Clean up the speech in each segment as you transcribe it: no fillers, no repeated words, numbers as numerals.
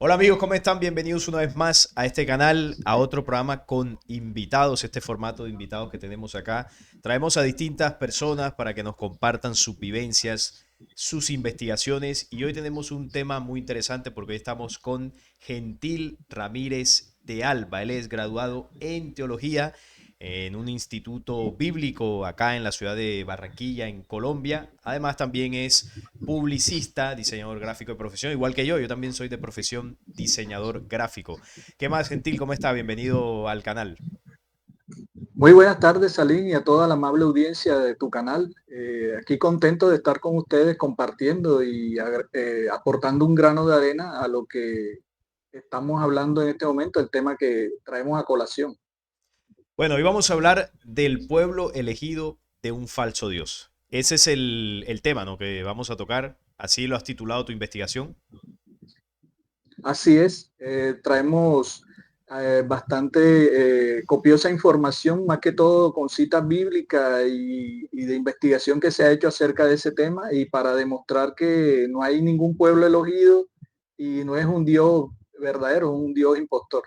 Hola amigos, ¿cómo están? Bienvenidos una vez más a este canal, a otro programa con invitados, este formato de invitados que tenemos acá. Traemos a distintas personas para que nos compartan sus vivencias, sus investigaciones y hoy tenemos un tema muy interesante porque hoy estamos con Gentil Ramírez de Alba. Él es graduado en teología en un instituto bíblico acá en la ciudad de Barranquilla, en Colombia. Además también es publicista, diseñador gráfico de profesión, igual que yo también soy de profesión diseñador gráfico. ¿Qué más, Gentil? ¿Cómo está? Bienvenido al canal. Muy buenas tardes, Salín, y a toda la amable audiencia de tu canal. Aquí contento de estar con ustedes compartiendo y aportando un grano de arena a lo que estamos hablando en este momento, el tema que traemos a colación. Bueno, hoy vamos a hablar del pueblo elegido de un falso Dios. Ese es el tema, ¿no? Que vamos a tocar. Así lo has titulado tu investigación. Así es, traemos bastante copiosa información, más que todo con citas bíblicas y de investigación que se ha hecho acerca de ese tema y para demostrar que no hay ningún pueblo elegido y no es un Dios verdadero, es un Dios impostor.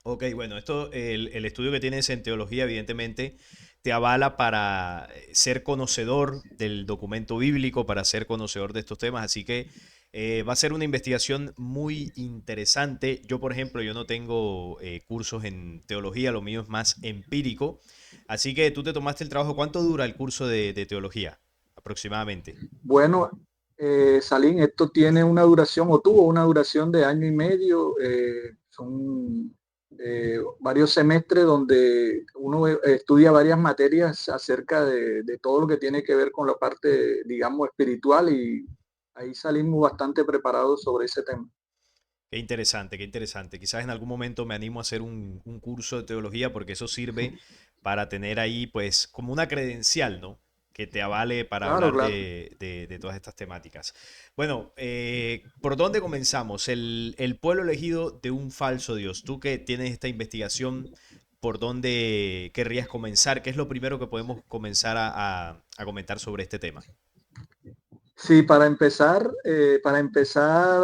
Ok, bueno, el estudio que tienes en teología, evidentemente, te avala para ser conocedor del documento bíblico, para ser conocedor de estos temas, así que va a ser una investigación muy interesante. Yo, por ejemplo, yo no tengo cursos en teología, lo mío es más empírico, así que tú te tomaste el trabajo. ¿Cuánto dura el curso de teología aproximadamente? Bueno, Salín, esto tiene una duración o tuvo una duración de año y medio. Son varios semestres donde uno estudia varias materias acerca de todo lo que tiene que ver con la parte, digamos, espiritual y ahí salimos bastante preparados sobre ese tema. Qué interesante, qué interesante. Quizás en algún momento me animo a hacer un curso de teología porque eso sirve para tener ahí pues como una credencial, ¿no? Que te avale para Claro, hablar claro. de todas estas temáticas. Bueno, ¿por dónde comenzamos? El pueblo elegido de un falso Dios. Tú que tienes esta investigación, ¿por dónde querrías comenzar? ¿Qué es lo primero que podemos comenzar a comentar sobre este tema? Sí,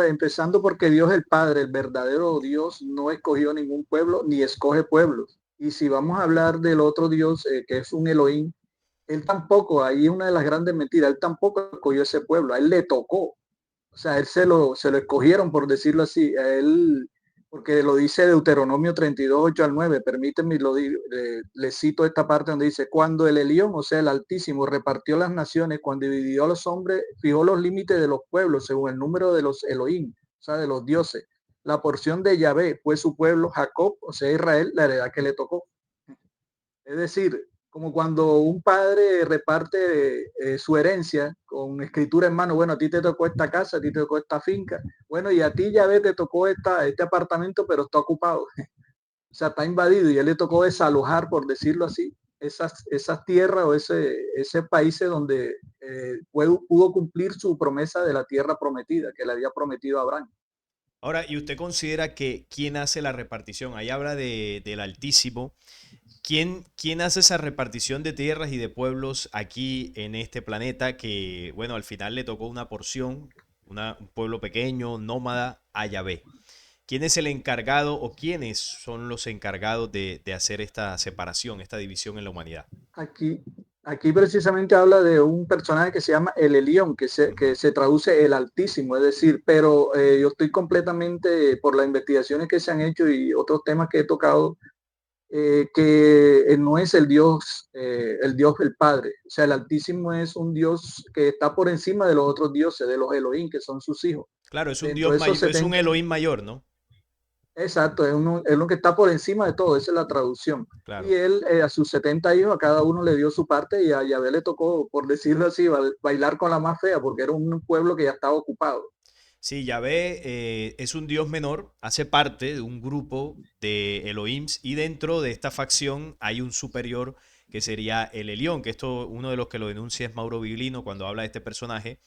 empezando porque Dios el Padre, el verdadero Dios, no escogió ningún pueblo ni escoge pueblos. Y si vamos a hablar del otro Dios, que es un Elohim, él tampoco, ahí una de las grandes mentiras, él tampoco escogió ese pueblo, a él le tocó. O sea, él se lo escogieron, por decirlo así, a él, porque lo dice Deuteronomio 32, 8 al 9. Permíteme, le cito esta parte donde dice, cuando el Elión, o sea, el Altísimo, repartió las naciones, cuando dividió a los hombres, fijó los límites de los pueblos según el número de los Elohim, o sea, de los dioses. La porción de Yahvé fue su pueblo, Jacob, o sea, Israel, la heredad que le tocó. Es decir, como cuando un padre reparte su herencia con escritura en mano, bueno, a ti te tocó esta casa, a ti te tocó esta finca, bueno, y a ti ya ves, te tocó este apartamento, pero está ocupado, o sea, está invadido y a él le tocó desalojar, por decirlo así, esas tierras o ese país donde pudo cumplir su promesa de la tierra prometida, que le había prometido a Abraham. Ahora, ¿y usted considera que quién hace la repartición? Ahí habla del Altísimo. ¿Quién hace esa repartición de tierras y de pueblos aquí en este planeta que, bueno, al final le tocó una porción, un pueblo pequeño, nómada, a Yahvé? ¿Quién es el encargado o quiénes son los encargados de hacer esta separación, esta división en la humanidad? Aquí, aquí precisamente habla de un personaje que se llama el Elión, que Ujú. se traduce el Altísimo, es decir, pero yo estoy completamente, por las investigaciones que se han hecho y otros temas que he tocado, que no es el Dios el Padre. O sea, el Altísimo es un Dios que está por encima de los otros dioses, de los Elohim, que son sus hijos. Claro, es un Dentro Dios de esos mayor, es un 70. Elohim mayor, ¿no? Exacto, es lo que está por encima de todo, esa es la traducción. Y Claro. él a sus 70 hijos, a cada uno le dio su parte y a Yahvé le tocó, por decirlo así, bailar con la más fea, porque era un pueblo que ya estaba ocupado. Sí, Yahvé es un dios menor, hace parte de un grupo de Elohims y dentro de esta facción hay un superior que sería el Elión, que esto uno de los que lo denuncia es Mauro Viglino cuando habla de este personaje.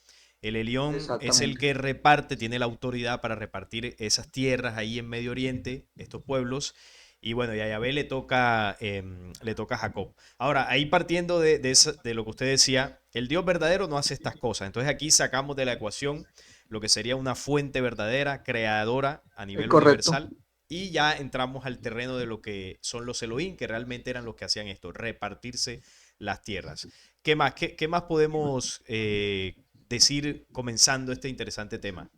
El Elión es el Exactamente. que reparte, tiene la autoridad para repartir esas tierras ahí en Medio Oriente, estos pueblos. Y bueno, y a Yahvé le toca a Jacob. Ahora, ahí partiendo de lo que usted decía, el Dios verdadero no hace estas cosas. Entonces aquí sacamos de la ecuación lo que sería una fuente verdadera, creadora a Es nivel correcto. universal. Y ya entramos al terreno de lo que son los Elohim, que realmente eran los que hacían esto, repartirse las tierras. ¿Qué más? ¿Qué más podemos decir comenzando este interesante tema?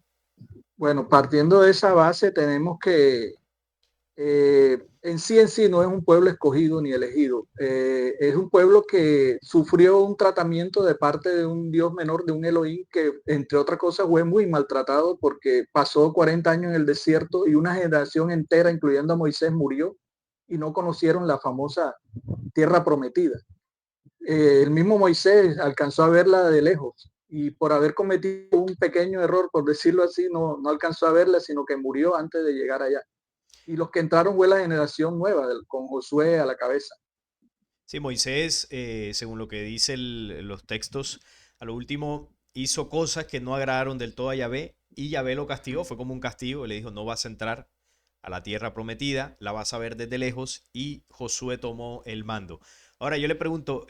Bueno, partiendo de esa base, tenemos que en sí no es un pueblo escogido ni elegido. Es un pueblo que sufrió un tratamiento de parte de un Dios menor, de un Elohim, que entre otras cosas fue muy maltratado porque pasó 40 años en el desierto y una generación entera, incluyendo a Moisés, murió y no conocieron la famosa tierra prometida. El mismo Moisés alcanzó a verla de lejos y por haber cometido un pequeño error, por decirlo así, no alcanzó a verla, sino que murió antes de llegar allá. Y los que entraron fue la generación nueva, con Josué a la cabeza. Sí, Moisés, según lo que dicen los textos, a lo último hizo cosas que no agradaron del todo a Yahvé y Yahvé lo castigó, fue como un castigo, le dijo, no vas a entrar a la tierra prometida, la vas a ver desde lejos y Josué tomó el mando. Ahora yo le pregunto,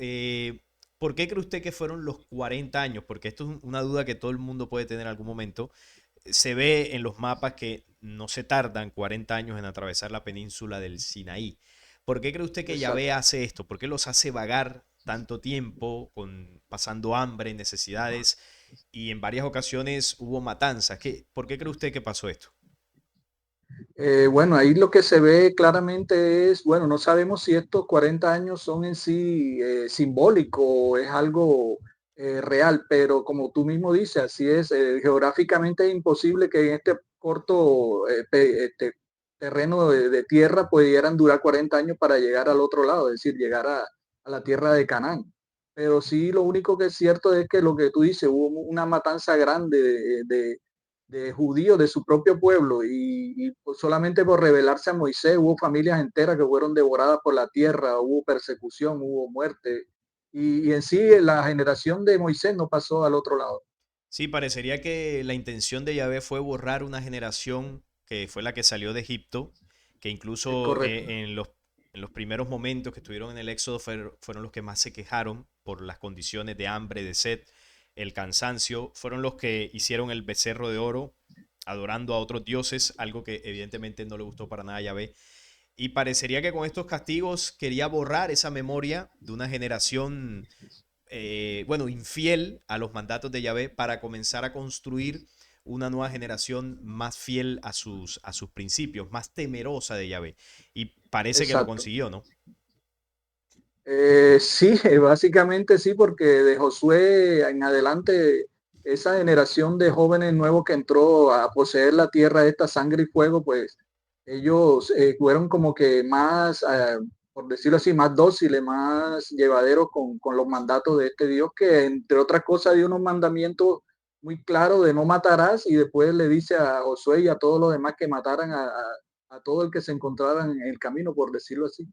¿por qué cree usted que fueron los 40 años? Porque esto es una duda que todo el mundo puede tener en algún momento. Se ve en los mapas que no se tardan 40 años en atravesar la península del Sinaí. ¿Por qué cree usted que Yahvé Exacto. hace esto? ¿Por qué los hace vagar tanto tiempo, pasando hambre, necesidades y en varias ocasiones hubo matanzas? ¿Por qué cree usted que pasó esto? Bueno, ahí lo que se ve claramente es, bueno, no sabemos si estos 40 años son en sí simbólicos o es algo real, pero como tú mismo dices, así es, geográficamente es imposible que en este corto terreno de tierra pudieran durar 40 años para llegar al otro lado, es decir, llegar a la tierra de Canaán. Pero sí, lo único que es cierto es que lo que tú dices, hubo una matanza grande de judíos de su propio pueblo y pues solamente por rebelarse a Moisés hubo familias enteras que fueron devoradas por la tierra, hubo persecución, hubo muerte y en sí la generación de Moisés no pasó al otro lado. Sí, parecería que la intención de Yahvé fue borrar una generación que fue la que salió de Egipto, que Es incluso correcto, en los primeros momentos que estuvieron en el éxodo fueron los que más se quejaron por las condiciones de hambre, de sed, el cansancio, fueron los que hicieron el becerro de oro adorando a otros dioses, algo que evidentemente no le gustó para nada a Yahvé. Y parecería que con estos castigos quería borrar esa memoria de una generación bueno, infiel a los mandatos de Yahvé para comenzar a construir una nueva generación más fiel a sus principios, más temerosa de Yahvé. Y parece que lo exacto. consiguió, ¿no? Sí, básicamente sí, porque de Josué en adelante, esa generación de jóvenes nuevos que entró a poseer la tierra, esta sangre y fuego, pues ellos fueron como que más, por decirlo así, más dóciles, más llevaderos con los mandatos de este Dios, que entre otras cosas dio unos mandamientos muy claros de no matarás y después le dice a Josué y a todos los demás que mataran a todo el que se encontraran en el camino, por decirlo así.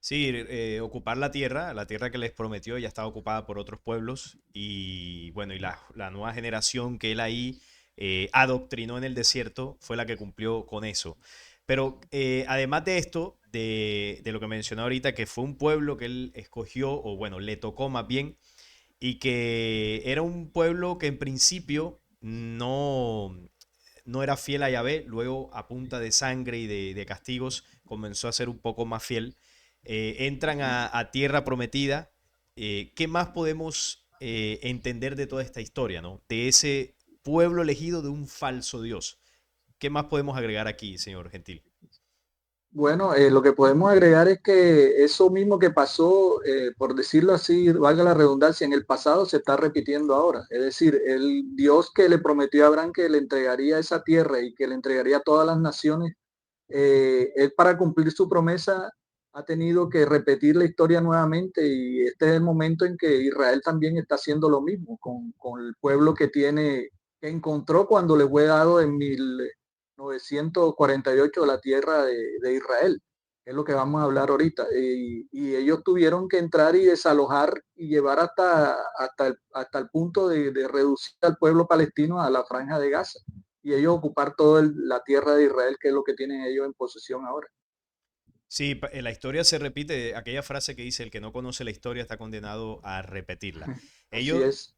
Sí, ocupar la tierra que les prometió ya estaba ocupada por otros pueblos y bueno, y la nueva generación que él ahí adoctrinó en el desierto fue la que cumplió con eso. Pero además de esto, de lo que mencioné ahorita, que fue un pueblo que él escogió, o bueno, le tocó más bien, y que era un pueblo que en principio no era fiel a Yahvé, luego a punta de sangre y de castigos comenzó a ser un poco más fiel. Entran a tierra prometida. ¿Qué más podemos entender de toda esta historia, ¿no? De ese pueblo elegido de un falso Dios. ¿Qué más podemos agregar aquí, señor Gentil? Bueno, lo que podemos agregar es que eso mismo que pasó, por decirlo así, valga la redundancia, en el pasado se está repitiendo ahora. Es decir, el Dios que le prometió a Abraham que le entregaría esa tierra y que le entregaría a todas las naciones, él para cumplir su promesa ha tenido que repetir la historia nuevamente y este es el momento en que Israel también está haciendo lo mismo con el pueblo que tiene, que encontró cuando le fue dado en 1948 la tierra de Israel, que es lo que vamos a hablar ahorita. Y ellos tuvieron que entrar y desalojar y llevar hasta el punto de reducir al pueblo palestino a la franja de Gaza y ellos ocupar toda la tierra de Israel, que es lo que tienen ellos en posesión ahora. Sí, en la historia se repite aquella frase que dice, el que no conoce la historia está condenado a repetirla. Así Ellos, es,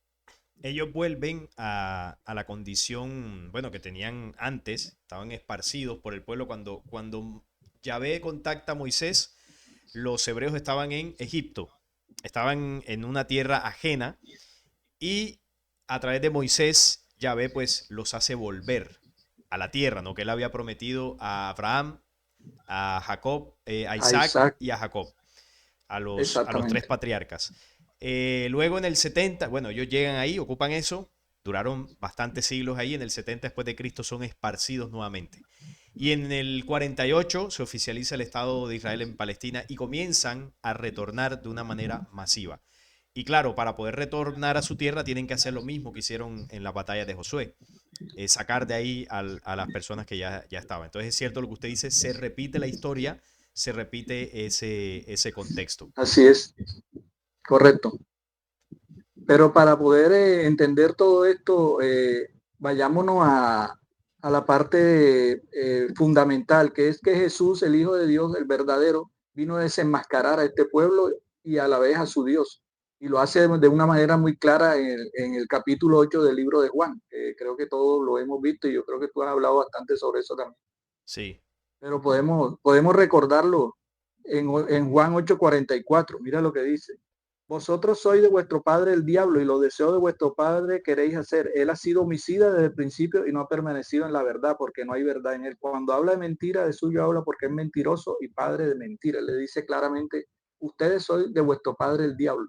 ellos vuelven a la condición, bueno, que tenían antes, estaban esparcidos por el pueblo cuando Yahvé contacta a Moisés, los hebreos estaban en Egipto, estaban en una tierra ajena y a través de Moisés, Yahvé pues los hace volver a la tierra, ¿no? Que él había prometido a Abraham, a Jacob, a A Isaac Isaac, y a Jacob, a los tres exactamente. patriarcas. Luego en el 70, bueno, ellos llegan ahí, ocupan eso, duraron bastantes siglos ahí, en el 70 después de Cristo son esparcidos nuevamente. Y en el 48 se oficializa el Estado de Israel en Palestina y comienzan a retornar de una manera masiva. Y claro, para poder retornar a su tierra tienen que hacer lo mismo que hicieron en la batalla de Josué, sacar de ahí a las personas que ya estaban. Entonces es cierto lo que usted dice, se repite la historia, se repite ese contexto. Así es, correcto. Pero para poder entender todo esto, vayámonos a la parte fundamental, que es que Jesús, el Hijo de Dios, el verdadero, vino a desenmascarar a este pueblo y a la vez a su Dios. Y lo hace de una manera muy clara en el capítulo 8 del libro de Juan. Creo que todos lo hemos visto y yo creo que tú has hablado bastante sobre eso también. Sí, Pero podemos recordarlo en Juan 8:44. Mira lo que dice. Vosotros sois de vuestro padre el diablo y los deseos de vuestro padre queréis hacer. Él ha sido homicida desde el principio y no ha permanecido en la verdad porque no hay verdad en él. Cuando habla de mentira, de suyo habla porque es mentiroso y padre de mentira. Le dice claramente, ustedes sois de vuestro padre el diablo.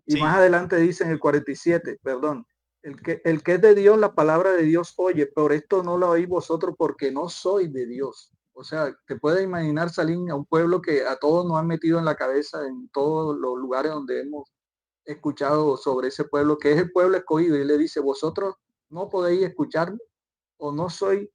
Y más sí. adelante dice en el 47, perdón, el que es de Dios, la palabra de Dios oye, por esto no lo oís vosotros porque no soy de Dios. O sea, te puedes imaginar, Salim, a un pueblo que a todos nos han metido en la cabeza en todos los lugares donde hemos escuchado sobre ese pueblo, que es el pueblo escogido, y él le dice, vosotros no podéis escucharme o no soy,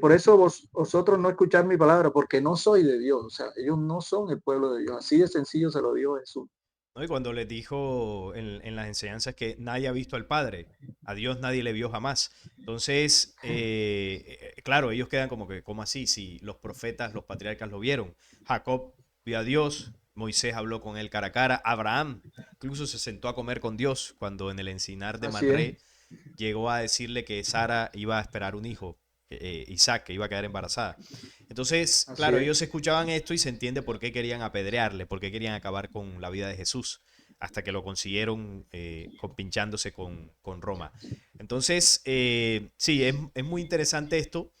por eso vosotros no escuchar mi palabra, porque no soy de Dios. O sea, ellos no son el pueblo de Dios. Así de sencillo se lo dijo Jesús. ¿No? Y cuando les dijo en las enseñanzas que nadie ha visto al Padre, a Dios nadie le vio jamás. Entonces, claro, ellos quedan como que, ¿cómo así? Si los profetas, los patriarcas lo vieron. Jacob vio a Dios, Moisés habló con él cara a cara, Abraham incluso se sentó a comer con Dios cuando en el encinar de Así es. Manré llegó a decirle que Sara iba a esperar un hijo, Isaac, que iba a quedar embarazada. Entonces, Así claro, es, ellos escuchaban esto y se entiende por qué querían apedrearle, por qué querían acabar con la vida de Jesús, hasta que lo consiguieron compinchándose con Roma. Entonces, sí, es muy interesante esto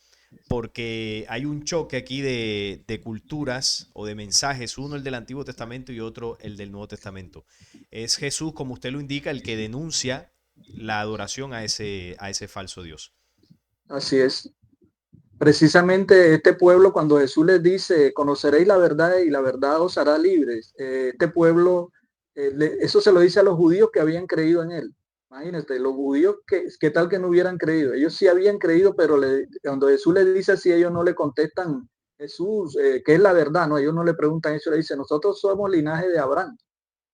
porque hay un choque aquí de culturas o de mensajes, uno el del Antiguo Testamento y otro el del Nuevo Testamento. Es Jesús, como usted lo indica, el que denuncia la adoración a ese falso Dios. así es. Precisamente este pueblo, cuando Jesús les dice, conoceréis la verdad y la verdad os hará libres, este pueblo, eso se lo dice a los judíos que habían creído en él. Imagínate, los judíos, ¿qué tal que no hubieran creído? Ellos sí habían creído, pero cuando Jesús les dice así, ellos no le contestan, Jesús, ¿qué es la verdad? No, ellos no le preguntan eso, le dicen, nosotros somos linaje de Abraham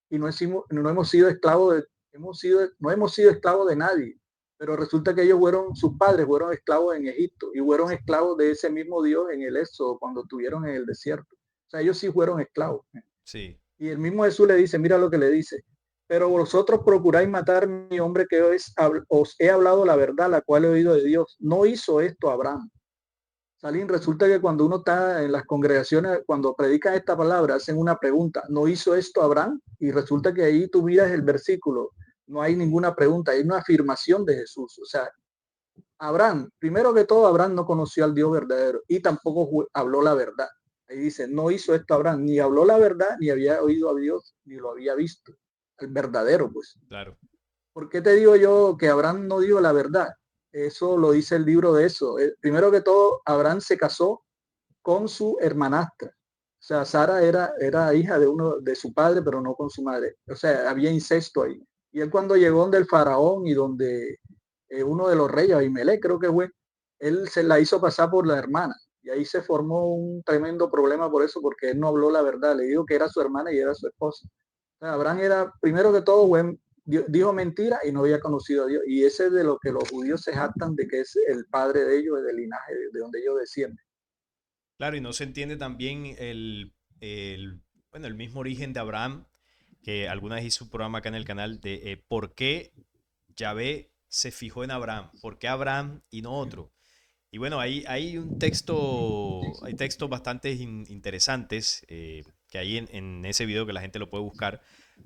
y no hemos sido esclavos no hemos sido esclavos de nadie. Pero resulta que ellos fueron, sus padres fueron esclavos en Egipto y fueron esclavos de ese mismo Dios en el Éxodo cuando estuvieron en el desierto. O sea, ellos sí fueron esclavos. Sí, Y el mismo Jesús le dice, mira lo que le dice, pero vosotros procuráis matar a mi hombre que os he hablado la verdad, la cual he oído de Dios. No hizo esto Abraham. Salín, resulta que cuando uno está en las congregaciones, cuando predican esta palabra, hacen una pregunta, ¿no hizo esto Abraham? Y resulta que ahí tú miras el versículo, no hay ninguna pregunta, hay una afirmación de Jesús. O sea, Abraham, primero que todo, Abraham no conoció al Dios verdadero y tampoco habló la verdad. Ahí dice, no hizo esto Abraham, ni habló la verdad, ni había oído a Dios, ni lo había visto. El verdadero, pues. claro. ¿Por qué te digo yo que Abraham no dijo la verdad? Eso lo dice el libro de eso. Primero que todo, Abraham se casó con su hermanastra. O sea, Sara era hija de uno de su padre, pero no con su madre. O sea, había incesto ahí. Y él cuando llegó donde el faraón y donde uno de los reyes, Abimelech creo que fue, él se la hizo pasar por la hermana. Y ahí se formó un tremendo problema por eso, porque él no habló la verdad. Le dijo que era su hermana y era su esposa. O sea, Abraham era, primero que todo, dijo mentira y no había conocido a Dios. Y ese es de lo que los judíos se jactan de que es el padre de ellos, del linaje de donde ellos descienden. Claro, y no se entiende también bueno, el mismo origen de Abraham, que alguna vez hice un programa acá en el canal de por qué Yahvé se fijó en Abraham, por qué Abraham y no otro. Y bueno, hay un texto, hay textos bastante interesantes que hay en ese video que la gente lo puede buscar.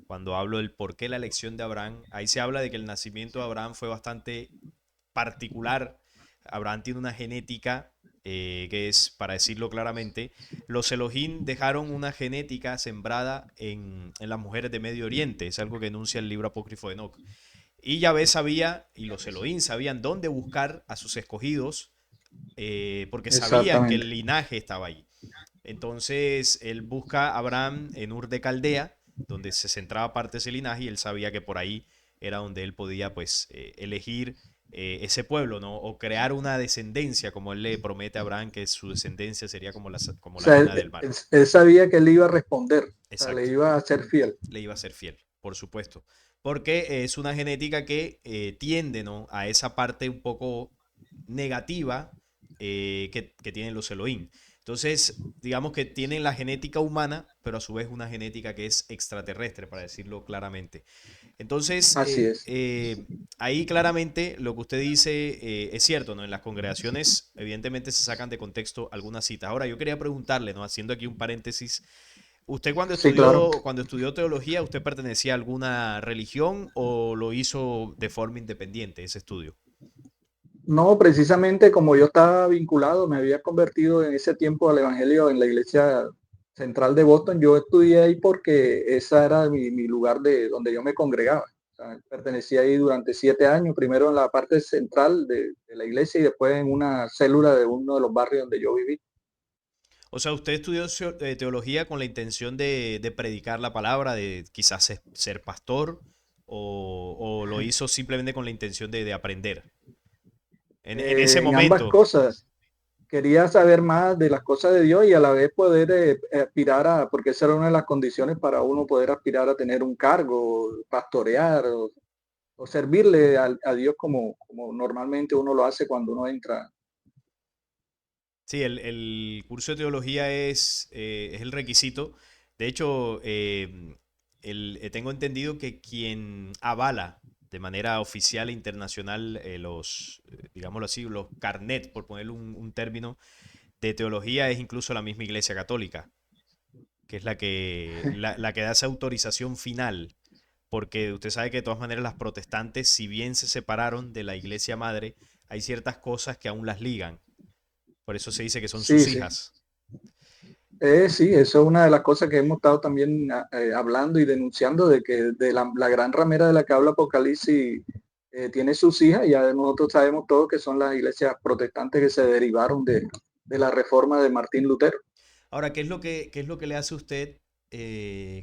Cuando hablo del por qué la elección de Abraham, ahí se habla de que el nacimiento de Abraham fue bastante particular. Abraham tiene una genética que es, para decirlo claramente, los Elohim dejaron una genética sembrada en las mujeres de Medio Oriente. Es algo que enuncia el libro apócrifo de Enoch. Y Yahvé sabía, y los Elohim sabían dónde buscar a sus escogidos, porque sabían que Exactamente. el linaje estaba allí. Entonces él busca a Abraham en Ur de Caldea, donde se centraba parte de ese linaje, y él sabía que por ahí era donde él podía pues elegir ese pueblo, ¿no? O crear una descendencia, como él le promete a Abraham, que su descendencia sería O como la sea, arena del mar. él sabía que él iba a responder, o sea, le Exacto, iba a ser fiel. le iba a ser fiel, por supuesto. Porque es una genética que tiende, ¿no?, a esa parte un poco negativa que tienen los Elohim. Entonces, digamos que tienen la genética humana, pero a su vez una genética que es extraterrestre, para decirlo claramente. Entonces, Así es. ahí claramente lo que usted dice es cierto, ¿no? En las congregaciones, evidentemente, se sacan de contexto algunas citas. Ahora, yo quería preguntarle, ¿no? Haciendo aquí un paréntesis, ¿usted Sí, claro. cuando estudió teología, usted pertenecía a alguna religión o lo hizo de forma independiente ese estudio? No, precisamente como yo estaba vinculado, me había convertido en ese tiempo al Evangelio en la iglesia central de Boston. Yo estudié ahí porque ese era mi lugar de donde yo me congregaba. O sea, pertenecí ahí durante 7 años, primero en la parte central de la iglesia y después en una célula de uno de los barrios donde yo viví. O sea, usted estudió teología con la intención de predicar la palabra, de quizás ser pastor, o lo hizo simplemente con la intención de aprender. En ese En ambas momento. cosas. Quería saber más de las cosas de Dios y a la vez poder aspirar a, porque esa era una de las condiciones para uno poder aspirar a tener un cargo, pastorear o servirle a Dios como normalmente uno lo hace cuando uno entra. Sí, el curso de teología es el requisito. De hecho, tengo entendido que quien avala de manera oficial e internacional digámoslo así, los carnet, por ponerle un término, de teología es incluso la misma Iglesia Católica, que es la que da esa autorización final. Porque usted sabe que de todas maneras las protestantes, si bien se separaron de la Iglesia Madre, hay ciertas cosas que aún las ligan. Por eso se dice que son Sí, sus sí. hijas. Sí, eso es una de las cosas que hemos estado también hablando y denunciando de que de la gran ramera de la que habla Apocalipsis tiene sus hijas, y ya nosotros sabemos todos que son las iglesias protestantes que se derivaron de la reforma de Martín Lutero. Ahora, qué es lo que le hace a usted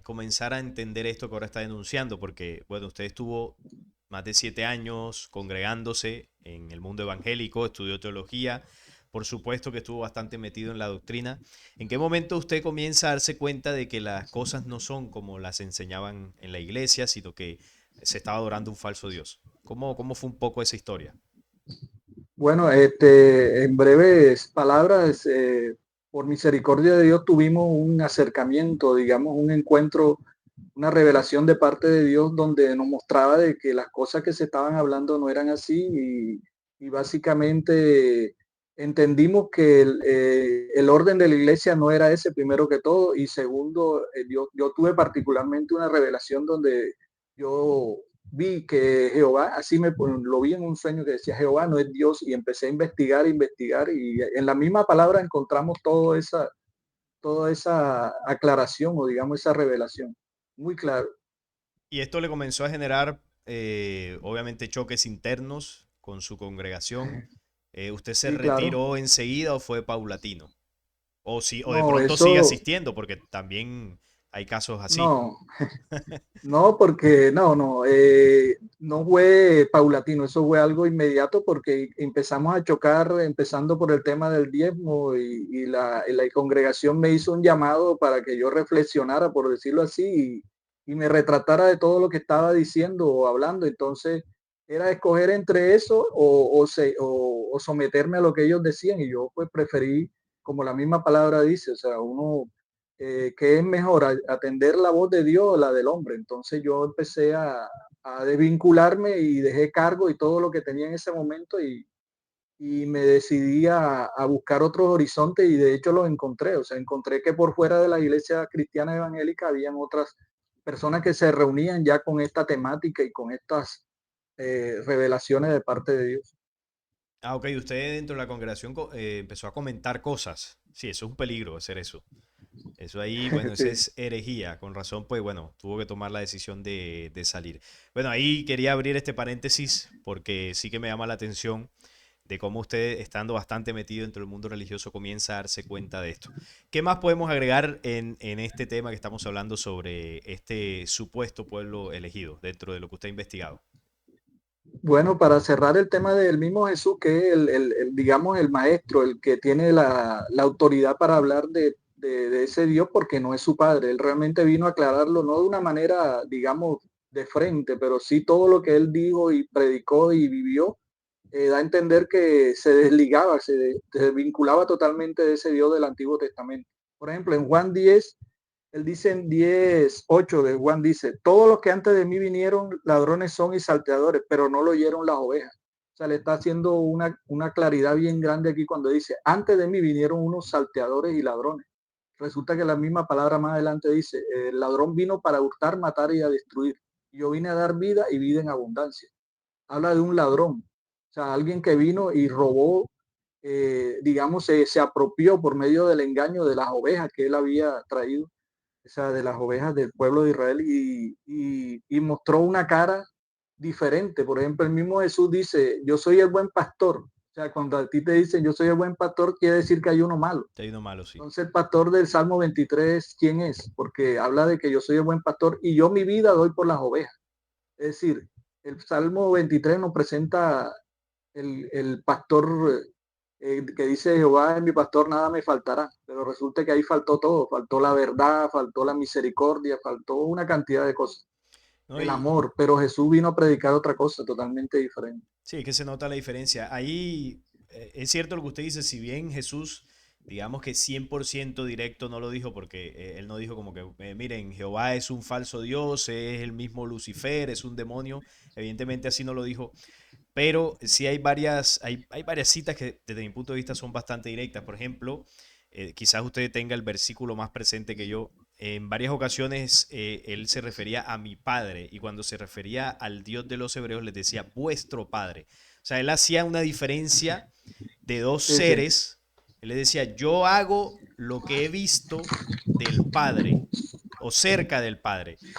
comenzar a entender esto que ahora está denunciando? Porque, bueno, usted estuvo más de 7 años congregándose en el mundo evangélico, estudió teología, por supuesto que estuvo bastante metido en la doctrina. ¿En qué momento usted comienza a darse cuenta de que las cosas no son como las enseñaban en la iglesia, sino que se estaba adorando un falso Dios? ¿Cómo fue un poco esa historia? Bueno, en breves palabras, por misericordia de Dios tuvimos un acercamiento, digamos, un encuentro, una revelación de parte de Dios donde nos mostraba de que las cosas que se estaban hablando no eran así y básicamente entendimos que el orden de la iglesia no era ese primero que todo y segundo, yo tuve particularmente una revelación donde yo vi que Jehová, lo vi en un sueño que decía Jehová no es Dios y empecé a investigar y en la misma palabra encontramos toda esa aclaración o digamos esa revelación. Muy claro. Y esto le comenzó a generar, obviamente, choques internos con su congregación. ¿Usted se Sí, claro. retiró enseguida o fue paulatino? O de No, pronto sigue eso, asistiendo, porque también hay casos así. no, no, porque no fue paulatino, eso fue algo inmediato porque empezamos a chocar, empezando por el tema del diezmo y la congregación me hizo un llamado para que yo reflexionara, por decirlo así, y me retratara de todo lo que estaba diciendo o hablando. Entonces, era escoger entre eso o someterme a lo que ellos decían y yo pues preferí, como la misma palabra dice, o sea, uno ¿qué es mejor, atender la voz de Dios o la del hombre? Entonces yo empecé a desvincularme y dejé cargo y todo lo que tenía en ese momento y me decidí a buscar otros horizontes y de hecho los encontré. O sea, encontré que por fuera de la iglesia cristiana evangélica habían otras personas que se reunían ya con esta temática y con estas revelaciones de parte de Dios. Ah, ok, usted dentro de la congregación empezó a comentar cosas. Sí, eso es un peligro hacer eso. Eso ahí, bueno, eso Sí. es herejía. Con razón, pues bueno, tuvo que tomar la decisión de salir. Bueno, ahí quería abrir este paréntesis porque sí que me llama la atención de cómo usted, estando bastante metido dentro del mundo religioso, comienza a darse cuenta de esto. ¿Qué más podemos agregar en este tema que estamos hablando sobre este supuesto pueblo elegido dentro de lo que usted ha investigado? Bueno, para cerrar el tema del mismo Jesús, que es digamos, el maestro, el que tiene la autoridad para hablar de ese Dios, porque no es su padre. Él realmente vino a aclararlo, no de una manera, digamos, de frente, pero sí todo lo que él dijo y predicó y vivió, da a entender que se desligaba, se desvinculaba totalmente de ese Dios del Antiguo Testamento. Por ejemplo, en Juan 10 él dice en 10:8 de Juan, dice, todos los que antes de mí vinieron ladrones son y salteadores, pero no lo oyeron las ovejas. O sea, le está haciendo una claridad bien grande aquí cuando dice, antes de mí vinieron unos salteadores y ladrones. Resulta que la misma palabra más adelante dice, el ladrón vino para hurtar, matar y a destruir. Yo vine a dar vida y vida en abundancia. Habla de un ladrón, o sea, alguien que vino y robó, digamos, se apropió por medio del engaño de las ovejas que él había traído, o sea, de las ovejas del pueblo de Israel y mostró una cara diferente. Por ejemplo, el mismo Jesús dice, yo soy el buen pastor. O sea, cuando a ti te dicen yo soy el buen pastor, quiere decir que hay uno malo. Te ha ido malo, sí. Entonces el pastor del Salmo 23, ¿quién es? Porque habla de que yo soy el buen pastor y yo mi vida doy por las ovejas. Es decir, el Salmo 23 nos presenta el pastor que dice Jehová es mi pastor, nada me faltará. Pero resulta que ahí faltó todo, faltó la verdad, faltó la misericordia, faltó una cantidad de cosas, ¿No? el amor, pero Jesús vino a predicar otra cosa totalmente diferente. Sí, es que se nota la diferencia. Ahí es cierto lo que usted dice, si bien Jesús, digamos que 100% directo no lo dijo, porque él no dijo como que, miren, Jehová es un falso Dios, es el mismo Lucifer, es un demonio, evidentemente así no lo dijo, pero sí hay varias citas que desde mi punto de vista son bastante directas. Por ejemplo, quizás usted tenga el versículo más presente que yo. En varias ocasiones él se refería a mi padre y cuando se refería al Dios de los hebreos les decía vuestro padre. O sea, él hacía una diferencia de dos Sí, sí, seres. Él le decía, yo hago lo que he visto del Padre o cerca del Padre. sí,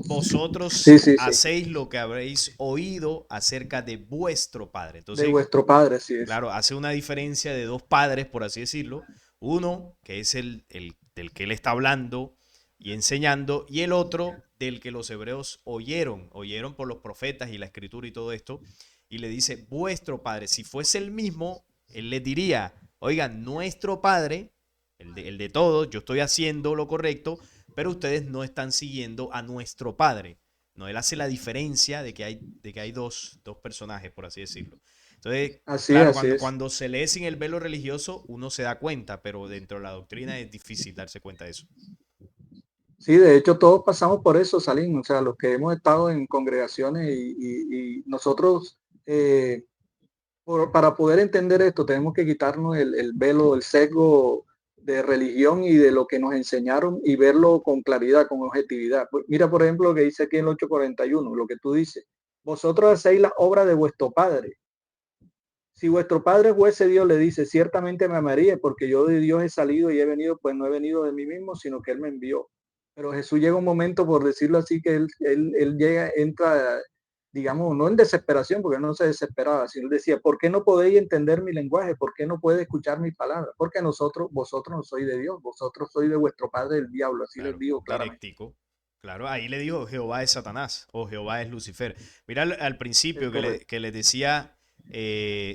Vosotros sí, sí, hacéis lo que habréis oído acerca de vuestro Padre. de Entonces, vuestro Padre, así es. claro, hace una diferencia de dos padres, por así decirlo. Uno, que es el del que él está hablando y enseñando, y el otro del que los hebreos oyeron por los profetas y la escritura y todo esto, y le dice, vuestro Padre, si fuese el mismo, él les diría, oigan, nuestro Padre, el de todos, yo estoy haciendo lo correcto, pero ustedes no están siguiendo a nuestro Padre. No, él hace la diferencia de que hay dos personajes, por así decirlo. Entonces, Así es, claro, así es. cuando se lee sin el velo religioso, uno se da cuenta, pero dentro de la doctrina es difícil darse cuenta de eso. Sí, de hecho todos pasamos por eso, Salim, o sea, los que hemos estado en congregaciones y nosotros para poder entender esto, tenemos que quitarnos el velo, el sesgo de religión y de lo que nos enseñaron y verlo con claridad, con objetividad. Pues mira, por ejemplo, lo que dice aquí en el 8:41, lo que tú dices. Vosotros hacéis la obra de vuestro Padre. Si vuestro Padre fuese Dios, le dice, ciertamente me amaría, porque yo de Dios he salido y he venido, pues no he venido de mí mismo, sino que Él me envió. Pero Jesús llega un momento, por decirlo así, que él llega, entra, digamos, no en desesperación, porque no se desesperaba, sino él decía, ¿por qué no podéis entender mi lenguaje? ¿Por qué no puede escuchar mis palabras? Porque vosotros no sois de Dios, vosotros sois de vuestro padre el diablo, así les Claro, digo claramente. directico. Claro, ahí le dijo Jehová es Satanás o Jehová es Lucifer. Mira al Es principio correcto. que le decía,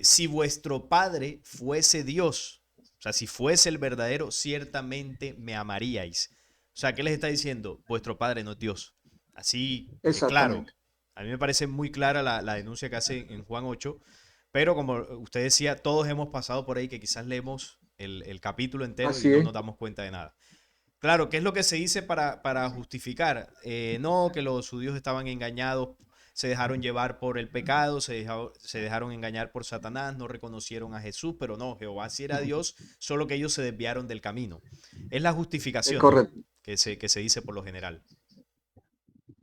si vuestro Padre fuese Dios, o sea, si fuese el verdadero, ciertamente me amaríais. O sea, ¿qué les está diciendo? Vuestro Padre no es Dios. Así, claro. Exactamente. A mí me parece muy clara la denuncia que hace en Juan 8, pero como usted decía, todos hemos pasado por ahí que quizás leemos el capítulo entero y Así no es. nos damos cuenta de nada. Claro, ¿qué es lo que se dice para justificar? No, que los judíos estaban engañados, se dejaron llevar por el pecado, se dejaron engañar por Satanás, no reconocieron a Jesús, pero no, Jehová sí era Dios, solo que ellos se desviaron del camino. Es la Es justificación, ¿no? correcto. Que se dice por lo general.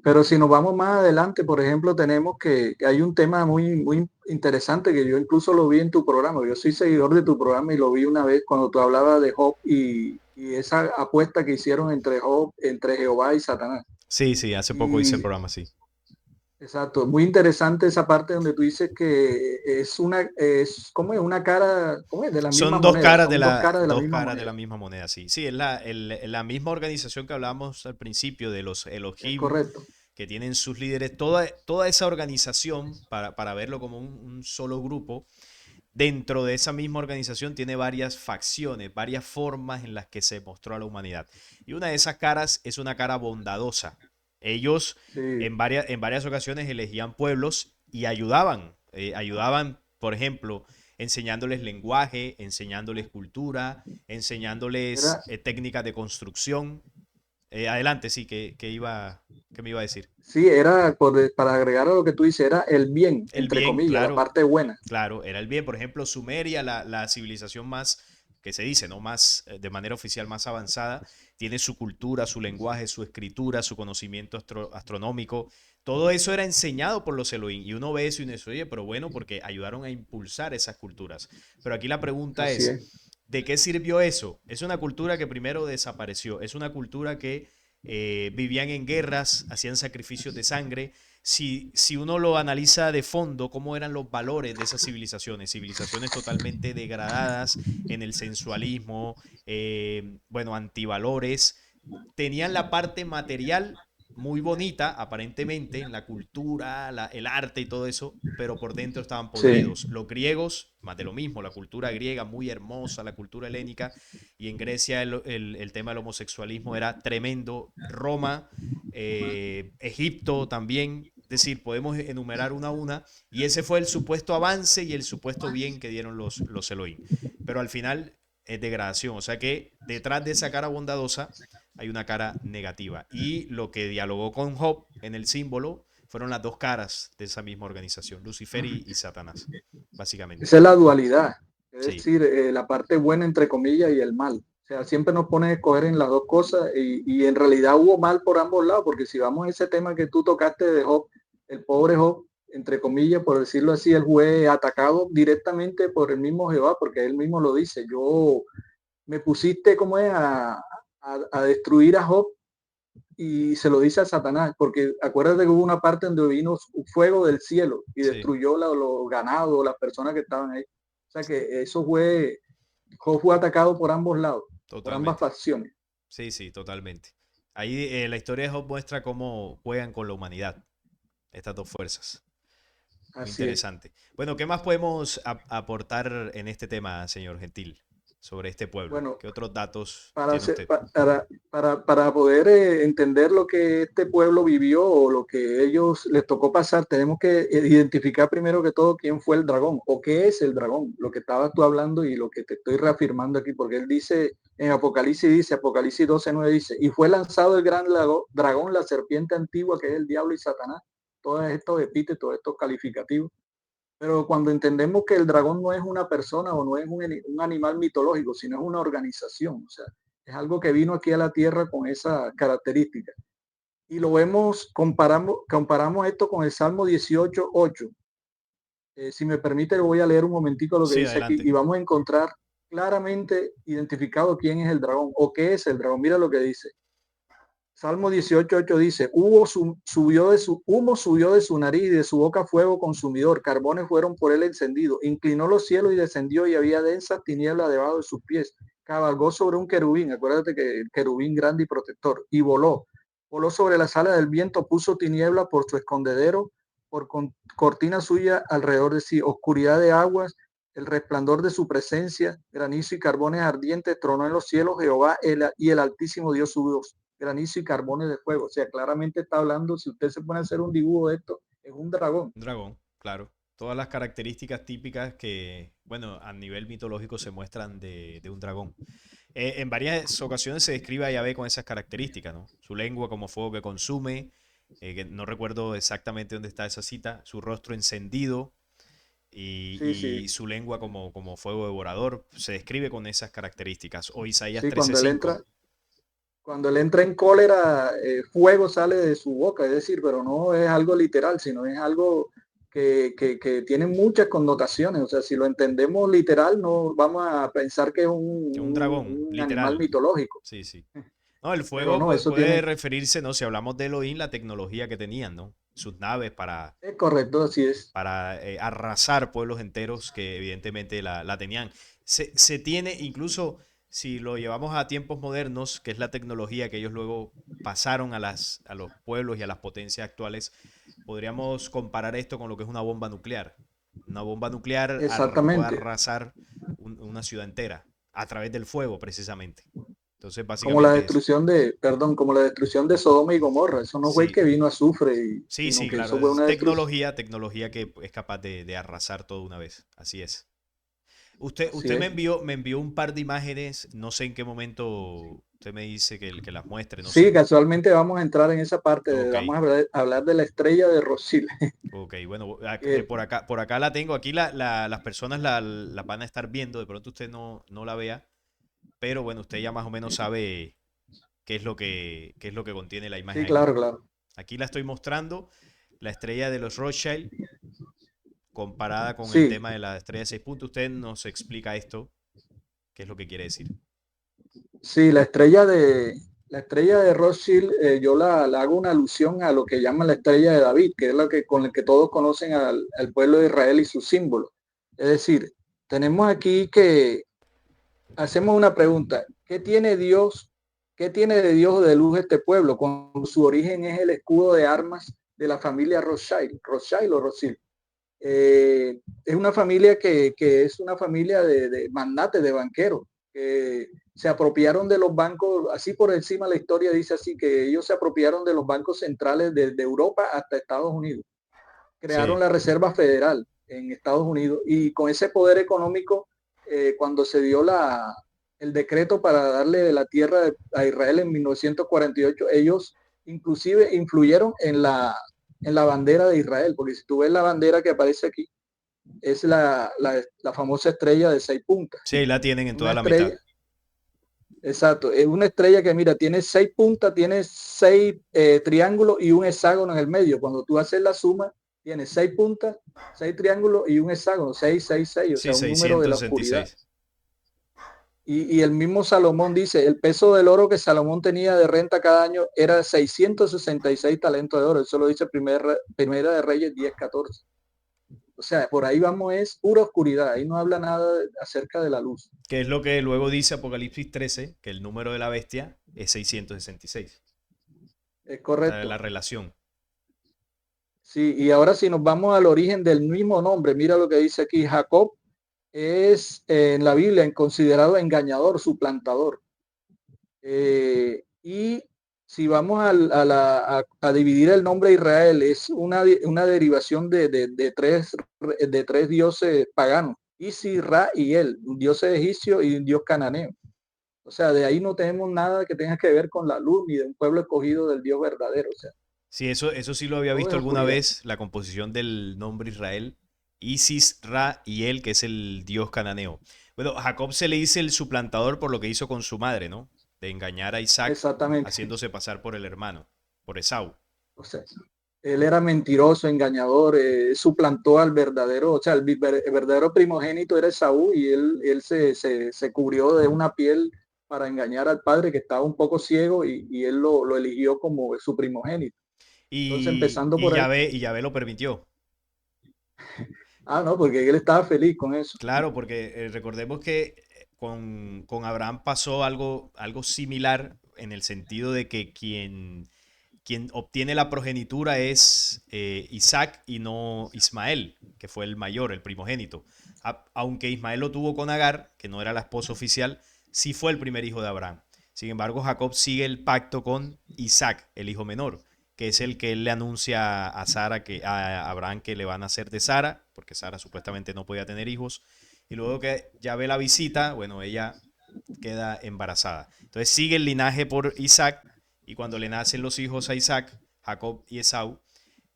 Pero si nos vamos más adelante, por ejemplo, tenemos que hay un tema muy interesante que yo incluso lo vi en tu programa. Yo soy seguidor de tu programa y lo vi una vez cuando tú hablabas de Job y esa apuesta que hicieron entre Job, entre Jehová y Satanás. Sí, sí, hace poco hice el Y programa, sí. exacto, muy interesante esa parte donde tú dices que es como es una cara, ¿cómo es? De la misma Son dos moneda, caras de son dos la, caras de la dos misma caras de moneda. la misma moneda, sí. Sí, es la misma organización que hablamos al principio de los Es Elohim, correcto. que tienen sus líderes, toda esa organización, para verlo como un solo grupo, dentro de esa misma organización tiene varias facciones, varias formas en las que se mostró a la humanidad. Y una de esas caras es una cara bondadosa. Ellos Sí, en varias ocasiones elegían pueblos y ayudaban, por ejemplo, enseñándoles lenguaje, enseñándoles cultura, enseñándoles era, técnicas de construcción. Adelante, sí, ¿qué me iba a decir? sí, era, para agregar a lo que tú dices, era el bien, El entre bien, comillas, la claro, parte buena. claro, era el bien. Por ejemplo, Sumeria, la civilización más, que se dice, ¿no? Más, de manera oficial, más avanzada, tiene su cultura, su lenguaje, su escritura, su conocimiento astronómico. Todo eso era enseñado por los Elohim. Y uno ve eso y uno dice, oye, pero bueno, porque ayudaron a impulsar esas culturas. Pero aquí la pregunta Así es, es. ¿de qué sirvió eso? Es una cultura que primero desapareció. Es una cultura que vivían en guerras, hacían sacrificios de sangre. Si uno lo analiza de fondo, cómo eran los valores de esas civilizaciones totalmente degradadas en el sensualismo, bueno, antivalores, tenían la parte material muy bonita, aparentemente, en la cultura, el arte y todo eso, pero por dentro estaban Sí, podridos. Los griegos, más de lo mismo, la cultura griega muy hermosa, la cultura helénica, y en Grecia el tema del homosexualismo era tremendo. Roma, Egipto también, es decir, podemos enumerar una a una, y ese fue el supuesto avance y el supuesto bien que dieron los Elohim. Pero al final es degradación, o sea que detrás de esa cara bondadosa hay una cara negativa. Y lo que dialogó con Job en el símbolo fueron las dos caras de esa misma organización, Lucifer y Satanás, básicamente. esa es la dualidad, es Sí, decir, la parte buena, entre comillas, y el mal. O sea, siempre nos ponen a escoger en las dos cosas y en realidad hubo mal por ambos lados, porque si vamos a ese tema que tú tocaste de Job, el pobre Job, entre comillas, por decirlo así, él fue atacado directamente por el mismo Jehová, porque él mismo lo dice, yo me pusiste como es a destruir a Job y se lo dice a Satanás, porque acuérdate que hubo una parte donde vino fuego del cielo y sí, destruyó los ganados, las personas que estaban ahí. O sea que eso fue, Job fue atacado por ambos lados, por ambas totalmente. facciones. Sí, sí, totalmente. Ahí la historia de Job muestra cómo juegan con la humanidad estas dos fuerzas. Muy Así es. interesante. Bueno, ¿qué más podemos aportar en este tema, señor Gentil, sobre este pueblo? Bueno, ¿Qué otros datos para, tiene usted? para poder entender lo que este pueblo vivió o lo que ellos les tocó pasar, tenemos que identificar primero que todo quién fue el dragón o qué es el dragón, lo que estabas tú hablando y lo que te estoy reafirmando aquí, porque él dice en Apocalipsis 12:9 dice, y fue lanzado el gran dragón, la serpiente antigua que es el diablo y Satanás, todos estos epítetos, estos calificativos. Pero cuando entendemos que el dragón no es una persona o no es un animal mitológico, sino es una organización, o sea, es algo que vino aquí a la Tierra con esa característica. Y lo vemos, comparamos esto con el Salmo 18:8. Si me permite, voy a leer un momentico lo que Sí, dice aquí y adelante. vamos a encontrar claramente identificado quién es el dragón o qué es el dragón. Mira lo que dice. Salmo 18:8 dice, humo subió de su nariz y de su boca fuego consumidor, carbones fueron por él encendidos, inclinó los cielos y descendió y había densas tinieblas debajo de sus pies, cabalgó sobre un querubín, acuérdate que el querubín grande y protector, y voló sobre la sala del viento, puso tiniebla por su escondedero, por cortina suya alrededor de sí, oscuridad de aguas, el resplandor de su presencia, granizo y carbones ardientes, tronó en los cielos Jehová y el Altísimo dio su voz granizo y carbones de fuego. O sea, claramente está hablando, si usted se pone a hacer un dibujo de esto, es un dragón. Un dragón, claro. Todas las características típicas que, bueno, a nivel mitológico se muestran de un dragón. En varias ocasiones se describe a Yahvé con esas características, ¿no? Su lengua como fuego que consume, que no recuerdo exactamente dónde está esa cita, su rostro encendido Sí, y sí, su lengua como fuego devorador, se describe con esas características. O Isaías sí, 13:5. cuando él entra en cólera, fuego sale de su boca, es decir, pero no es algo literal, sino es algo que tiene muchas connotaciones. O sea, si lo entendemos literal, no vamos a pensar que es Es un dragón, un animal literal. mitológico, Sí, sí. No, el pero fuego no, eso puede tiene, referirse, ¿no? Si hablamos de Elohim, la tecnología que tenían, ¿no? Sus naves es correcto, así es. para arrasar pueblos enteros que evidentemente la tenían. Se tiene, incluso si lo llevamos a tiempos modernos, que es la tecnología que ellos luego pasaron a los pueblos y a las potencias actuales, podríamos comparar esto con lo que es una bomba nuclear. Una bomba nuclear puede Exactamente. arrasar una ciudad entera a través del fuego, precisamente. Entonces, Como la básicamente es. destrucción de, perdón, como la destrucción de Sodoma y Gomorra. Eso no fue Sí, que vino azufre, sí, sino sí, que claro. eso fue Es una destrucción. tecnología que es capaz de arrasar todo una vez. Así es. Así Usted es. me envió un par de imágenes, no sé en qué momento usted me dice que las muestre, no Sí, sé. casualmente vamos a entrar en esa parte, Ok, vamos a hablar de la estrella de Rosil. ok, bueno, que por acá la tengo, aquí las personas la van a estar viendo, de pronto usted no la vea, pero bueno, usted ya más o menos sabe qué es lo que contiene la sí, imagen. claro, claro. Aquí la estoy mostrando, la estrella de los Rothschild, comparada con el Sí, tema de la estrella de 6 puntos. Usted nos explica esto, qué es lo que quiere decir. sí, la estrella de Rothschild, yo la hago una alusión a lo que llaman la estrella de David, que es la que con el que todos conocen al pueblo de Israel y sus símbolos. Es decir, tenemos aquí que hacemos una pregunta: ¿qué tiene Dios? ¿Qué tiene de Dios o de luz este pueblo? Cuando su origen es el escudo de armas de la familia Rothschild, Rothschild o Rothschild. Es una familia que es una familia de magnates, de banqueros, que se apropiaron de los bancos, así por encima la historia dice así, que ellos se apropiaron de los bancos centrales de Europa hasta Estados Unidos. Crearon Sí, la Reserva Federal en Estados Unidos y con ese poder económico, cuando se dio el decreto para darle la tierra a Israel en 1948, ellos inclusive influyeron en la bandera de Israel, porque si tú ves la bandera que aparece aquí, es la famosa estrella de 6 puntas. sí, ahí la tienen en Una toda la mitad. estrella, exacto, es una estrella que mira, tiene 6 puntas, tiene 6 triángulos y un hexágono en el medio. Cuando tú haces la suma, tiene 6 puntas, 6 triángulos y un hexágono, 6, 6, 6, o Sí, sea, un número de la oscuridad. 666. Y el mismo Salomón dice, el peso del oro que Salomón tenía de renta cada año era 666 talentos de oro. Eso lo dice Primera de Reyes 10:14. O sea, por ahí vamos, es pura oscuridad. Ahí no habla nada acerca de la luz. Que es lo que luego dice Apocalipsis 13, que el número de la bestia es 666. Es Esta es la correcto. relación. Sí, y ahora si nos vamos al origen del mismo nombre, mira lo que dice aquí: Jacob es en la Biblia considerado engañador, suplantador. Y si vamos a dividir el nombre Israel, es una derivación de tres dioses paganos: Isis, Ra y El, un dios egipcio y un dios cananeo. O sea, de ahí no tenemos nada que tenga que ver con la luz ni de un pueblo escogido del Dios verdadero. O sea, Sí, eso sí lo había todo visto es alguna oscuridad. vez, la composición del nombre Israel. Isis, Ra y El, que es el dios cananeo. Bueno, Jacob se le dice el suplantador por lo que hizo con su madre, ¿no? De engañar a Isaac Exactamente. haciéndose pasar por el hermano, por Esaú. O sea, él era mentiroso, engañador, suplantó al verdadero, o sea, el verdadero primogénito era Esaú y él se cubrió de una piel para engañar al padre, que estaba un poco ciego, y él lo eligió como su primogénito. Entonces, empezando por ahí, Y Yahvé lo permitió. no, porque él estaba feliz con eso. Claro, porque recordemos que con Abraham pasó algo similar en el sentido de que quien obtiene la progenitura es Isaac y no Ismael, que fue el mayor, el primogénito. Aunque Ismael lo tuvo con Agar, que no era la esposa oficial, sí fue el primer hijo de Abraham. Sin embargo, Jacob sigue el pacto con Isaac, el hijo menor, que es el que él le anuncia a Sara, a Abraham, que le van a hacer de Sara, porque Sara supuestamente no podía tener hijos. Y luego que ya ve la visita, bueno, ella queda embarazada. Entonces sigue el linaje por Isaac y cuando le nacen los hijos a Isaac, Jacob y Esaú,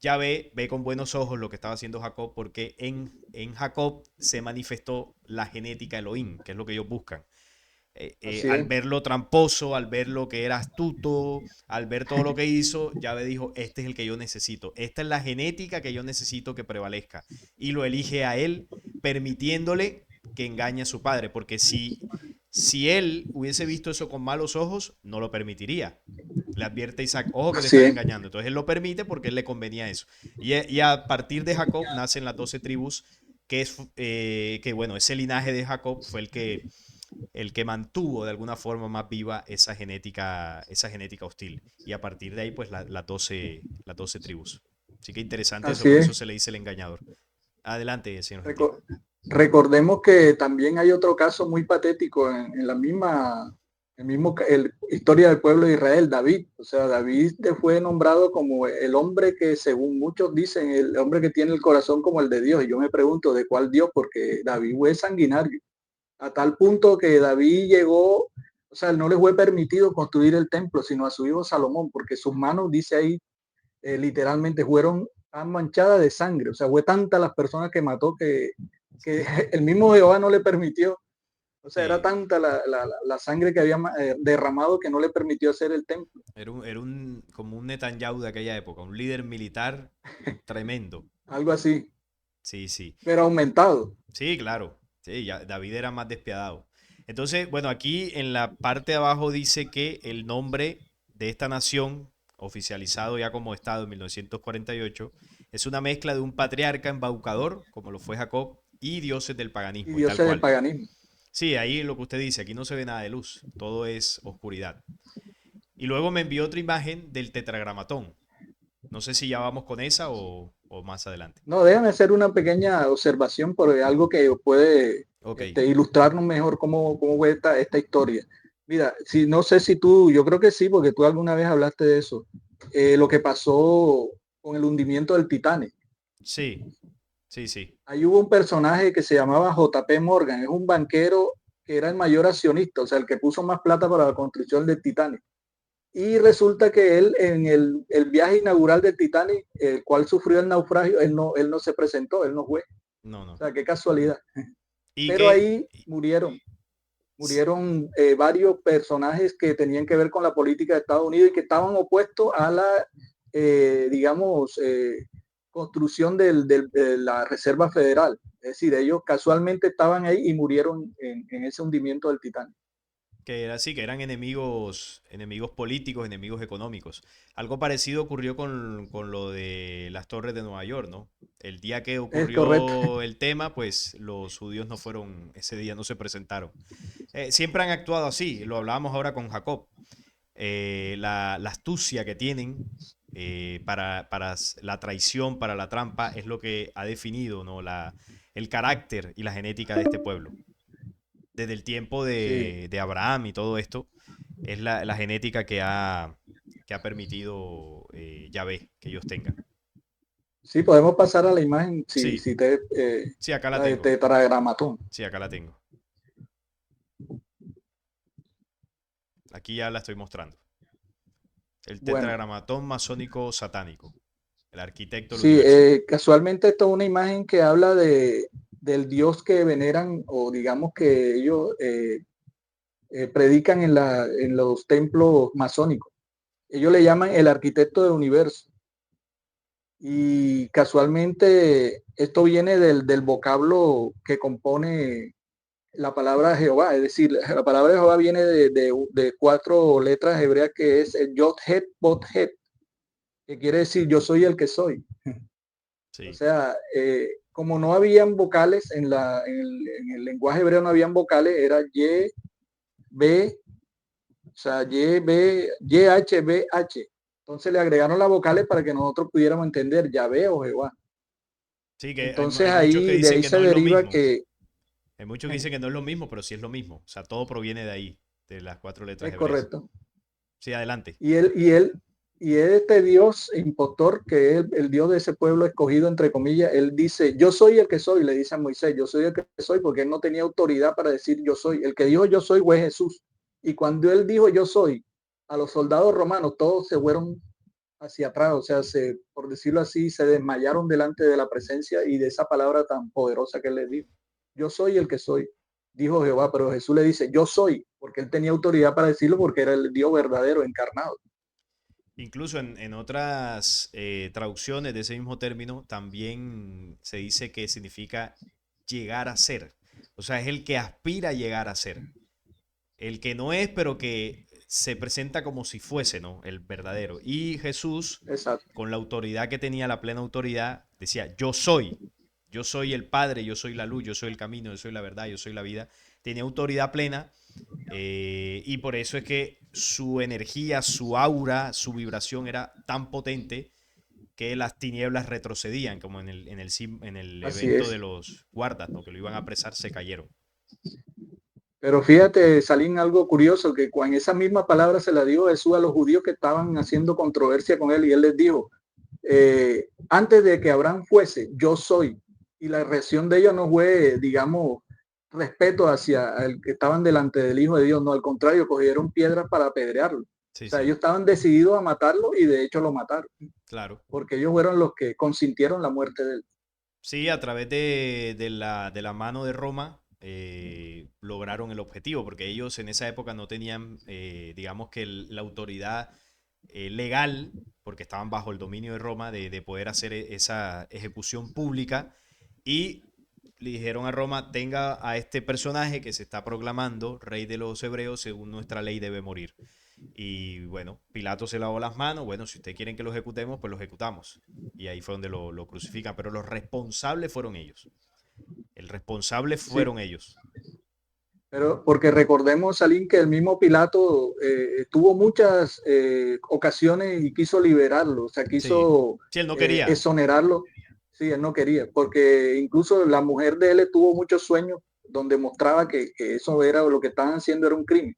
Yahvé ve con buenos ojos lo que estaba haciendo Jacob porque en Jacob se manifestó la genética Elohim, que es lo que ellos buscan. Así Al es, verlo tramposo, al ver lo que era astuto, al ver todo lo que hizo, Yahvé dijo, este es el que yo necesito, esta es la genética que yo necesito que prevalezca. Y lo elige a él, permitiéndole que engañe a su padre, porque si él hubiese visto eso con malos ojos, no lo permitiría. Le advierte a Isaac, ojo que te así están es, engañando. Entonces él lo permite porque él le convenía eso. Y a partir de Jacob nacen las 12 tribus, que bueno, ese linaje de Jacob fue el que mantuvo de alguna forma más viva esa genética hostil. Y a partir de ahí, pues las 12 tribus. Así que interesante eso, así por es. eso se le dice el engañador. Adelante, señor Gentil. Reco- Recordemos que también hay otro caso muy patético en la historia del pueblo de Israel, David. O sea, David fue nombrado como el hombre que, según muchos dicen, el hombre que tiene el corazón como el de Dios. Y yo me pregunto, ¿de cuál Dios? Porque David fue sanguinario, a tal punto que David llegó, o sea, no le fue permitido construir el templo, sino a su hijo Salomón, porque sus manos, dice ahí, literalmente fueron manchadas de sangre. O sea, fue tanta las personas que mató que el mismo Jehová no le permitió. O sea, era Sí, tanta la sangre que había derramado que no le permitió hacer el templo. como un Netanyahu de aquella época, un líder militar tremendo. Algo así, Sí, sí. pero aumentado. Sí, claro. Sí, ya David era más despiadado. Entonces, bueno, aquí en la parte de abajo dice que el nombre de esta nación, oficializado ya como Estado en 1948, es una mezcla de un patriarca embaucador, como lo fue Jacob, y dioses del Y paganismo, y tal dioses del cual. paganismo. Sí, ahí lo que usted dice, aquí no se ve nada de luz, todo es oscuridad. Y luego me envió otra imagen del tetragramatón. No sé si ya vamos con esa o más adelante. No, déjame hacer una pequeña observación por algo que puede Ok, ilustrarnos mejor cómo fue esta historia. Mira, si, no sé si tú, yo creo que sí, porque tú alguna vez hablaste de eso, lo que pasó con el hundimiento del Titanic. sí, sí, sí. Ahí hubo un personaje que se llamaba JP Morgan, es un banquero que era el mayor accionista, o sea, el que puso más plata para la construcción del Titanic. Y resulta que él en el viaje inaugural del Titanic, el cual sufrió el naufragio, él no se presentó, él no fue. No, O no. sea, qué casualidad. Y Pero que ahí murieron varios personajes que tenían que ver con la política de Estados Unidos y que estaban opuestos a la, digamos, construcción de la Reserva Federal. Es decir, ellos casualmente estaban ahí y murieron en ese hundimiento del Titanic. que era así, que eran enemigos políticos, enemigos económicos. Algo parecido ocurrió con lo de las torres de Nueva York, ¿no? El día que Es correcto. ocurrió el tema, pues los judíos no fueron, ese día no se presentaron. Siempre han actuado así, lo hablábamos ahora con Jacob. La astucia que tienen para la traición, para la trampa, es lo que ha definido, ¿no? El carácter y la genética de este pueblo desde el tiempo Sí, de Abraham y todo esto, es la genética que ha permitido Yahvé que ellos tengan. sí, podemos pasar a la imagen, si, Sí, si te, sí, acá la la de tengo. tetragramatón. Sí, acá la tengo. Aquí ya la estoy mostrando. El Bueno, tetragramatón masónico satánico. El arquitecto del sí, universo. casualmente esto es una imagen que habla del Dios que veneran o digamos que ellos predican en los templos masónicos. Ellos le llaman el arquitecto del universo. Y casualmente esto viene del vocablo que compone la palabra Jehová, es decir, la palabra Jehová viene de cuatro letras hebreas que es Yod-Het, Bot-Het, que quiere decir yo soy el que soy. O Sí. sea, como no habían vocales en el lenguaje hebreo, no habían vocales, era Y, B, o sea, Y, B, Y, H, B, H. Entonces le agregaron las vocales para que nosotros pudiéramos entender Yahvé o Jehová. Sí, que Entonces hay muchos que ahí, de dicen ahí que se no es lo deriva mismo. que Hay muchos que dicen que no es lo mismo, pero sí es lo mismo. O sea, todo proviene de ahí, de las cuatro letras es hebreas. correcto. Sí, adelante. Y él Y este Dios impostor, que es el Dios de ese pueblo escogido, entre comillas, él dice, yo soy el que soy, le dice a Moisés, yo soy el que soy, porque él no tenía autoridad para decir yo soy. El que dijo yo soy fue Jesús. Y cuando él dijo yo soy, a los soldados romanos todos se fueron hacia atrás, o sea, por decirlo así, se desmayaron delante de la presencia y de esa palabra tan poderosa que él les dijo. Yo soy el que soy, dijo Jehová, pero Jesús le dice, yo soy, porque él tenía autoridad para decirlo, porque era el Dios verdadero, encarnado. Incluso en otras traducciones de ese mismo término también se dice que significa llegar a ser. O sea, es el que aspira a llegar a ser. El que no es, pero que se presenta como si fuese, ¿no? El verdadero. Y Jesús, Exacto. con la autoridad que tenía, la plena autoridad, decía, yo soy el Padre, yo soy la luz, yo soy el camino, yo soy la verdad, yo soy la vida. Tenía autoridad plena y por eso es que su energía, su aura, su vibración era tan potente que las tinieblas retrocedían, como en el Así evento de es. los guardas, ¿no? Que lo iban a apresar, se cayeron. Pero fíjate, Salín, algo curioso, que cuando esa misma palabra se la dio Jesús a los judíos que estaban haciendo controversia con él, y él les dijo, antes de que Abraham fuese, yo soy. Y la reacción de ellos no fue, digamos, respeto hacia el que estaban delante del Hijo de Dios, no, al contrario, cogieron piedras para apedrearlo. O Sí, sea, sí, ellos estaban decididos a matarlo y de hecho lo mataron, claro. porque ellos fueron los que consintieron la muerte de él. Sí, a través de la mano de Roma lograron el objetivo, porque ellos en esa época no tenían, digamos que la autoridad legal, porque estaban bajo el dominio de Roma, de poder hacer esa ejecución pública, y le dijeron a Roma, tenga a este personaje que se está proclamando rey de los hebreos, según nuestra ley debe morir. Y bueno, Pilato se lavó las manos, bueno, si ustedes quieren que lo ejecutemos, pues lo ejecutamos. Y ahí fue donde lo crucifican, pero los responsables fueron ellos. El responsable Sí, fueron ellos. pero porque recordemos, Salín, que el mismo Pilato tuvo muchas ocasiones y quiso liberarlo, o sea, Sí, quiso sí, él no quería. exonerarlo. Sí, él no quería, porque incluso la mujer de él tuvo muchos sueños donde mostraba que eso era lo que estaban haciendo era un crimen.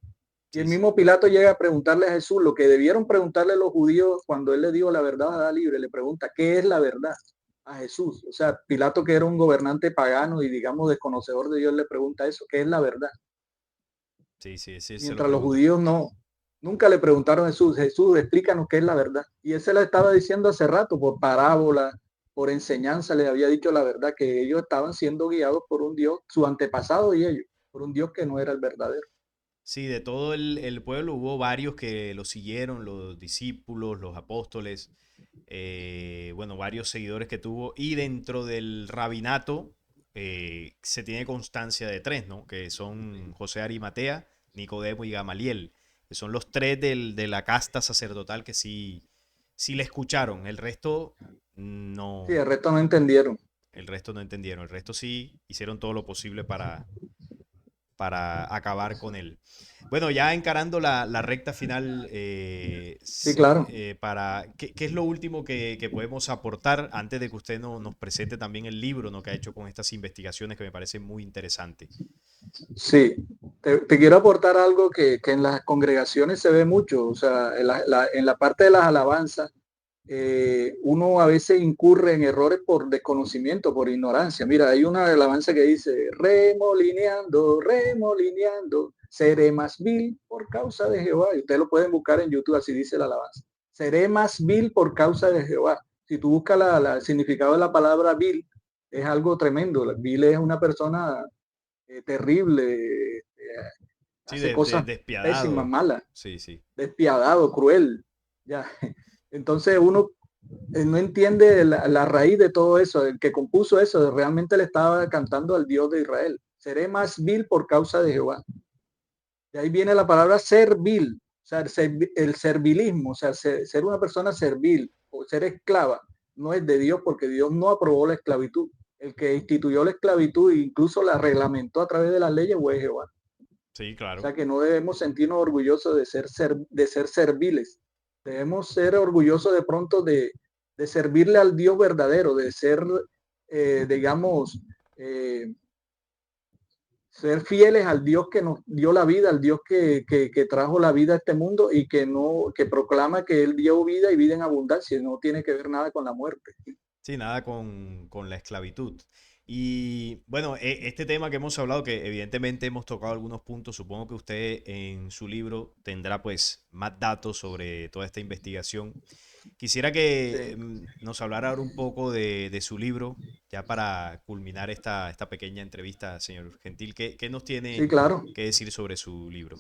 Y el Sí, sí. mismo Pilato llega a preguntarle a Jesús lo que debieron preguntarle los judíos cuando él le dijo la verdad a libre, le pregunta, ¿qué es la verdad? A Jesús. O sea, Pilato, que era un gobernante pagano y digamos desconocedor de Dios, le pregunta eso, ¿qué es la verdad? Sí, sí, sí, se lo Mientras los pregunta. judíos no, nunca le preguntaron a Jesús, Jesús, explícanos qué es la verdad. Y él se la estaba diciendo hace rato, por parábola, por enseñanza, les había dicho la verdad, que ellos estaban siendo guiados por un Dios, su antepasado y ellos, por un Dios que no era el verdadero. Sí, de todo el pueblo hubo varios que lo siguieron, los discípulos, los apóstoles, bueno, varios seguidores que tuvo. Y dentro del rabinato se tiene constancia de tres, ¿no? Que son José Arimatea, Nicodemo y Gamaliel, que son los tres de la casta sacerdotal que sí, sí le escucharon. El resto Sí, no, el resto no entendieron. el resto no entendieron. El resto sí hicieron todo lo posible para acabar con él. Bueno, ya encarando la recta final, Sí, claro. ¿qué es lo último que podemos aportar antes de que usted nos presente también el libro, ¿no? Que ha hecho con estas investigaciones que me parece muy interesante? Sí, te quiero aportar algo que en las congregaciones se ve mucho, o sea, en la parte de las alabanzas, uno a veces incurre en errores por desconocimiento, por ignorancia. Mira, hay una alabanza que dice, remolineando, remolineando, seré más vil por causa de Jehová. Y ustedes lo pueden buscar en YouTube, así dice la alabanza. Seré más vil por causa de Jehová. Si tú buscas el significado de la palabra vil, es algo tremendo. Vil es una persona terrible, Sí, hace cosas pésimas, despiadado. malas, Sí, sí. despiadado, cruel. Ya. Entonces uno no entiende la raíz de todo eso. El que compuso eso realmente le estaba cantando al Dios de Israel. Seré más vil por causa de Jehová. De ahí viene la palabra servil, o sea, el servilismo, o sea, ser una persona servil o ser esclava, no es de Dios porque Dios no aprobó la esclavitud. El que instituyó la esclavitud e incluso la reglamentó a través de las leyes fue Jehová. Sí, O claro. sea que no debemos sentirnos orgullosos de ser serviles. Debemos ser orgullosos de pronto de servirle al Dios verdadero, de ser, digamos, eh, ser fieles al Dios que nos dio la vida, al Dios que trajo la vida a este mundo y que no, que proclama que Él dio vida y vida en abundancia, no tiene que ver nada con la muerte. Sí, nada con la esclavitud. Y bueno, este tema que hemos hablado, que evidentemente hemos tocado algunos puntos, supongo que usted en su libro tendrá pues más datos sobre toda esta investigación. Quisiera que Sí, nos hablara ahora un poco de su libro, ya para culminar esta pequeña entrevista, señor Gentil. ¿Qué nos sí, tiene claro. que decir sobre su libro?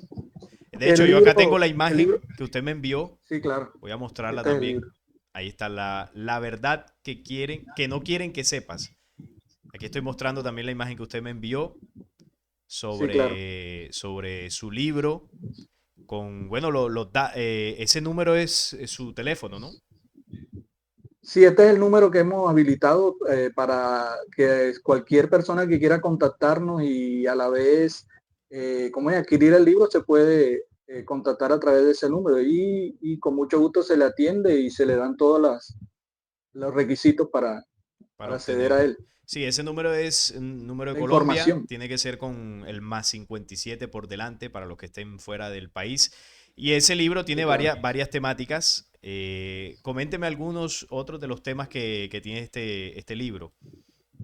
De hecho, El yo acá tengo libro, la el libro, imagen que usted me envió. sí, claro. Voy a mostrarla Este es el también. libro. Ahí está la verdad que quieren, que no quieren que sepas. Aquí estoy mostrando también la imagen que usted me envió Sí, claro. sobre su libro. Con, bueno, ese número es su teléfono, ¿no? Sí, este es el número que hemos habilitado para que cualquier persona que quiera contactarnos y a la vez, como es adquirir el libro, se puede contactar a través de ese número y con mucho gusto se le atiende y se le dan todos los requisitos Para para acceder a obtenerlo. él, Sí, ese número es un número de la Colombia. información. Tiene que ser con el más 57 por delante para los que estén fuera del país. Y ese libro Sí, tiene claro. varias temáticas. Coménteme algunos otros de los temas que tiene este libro,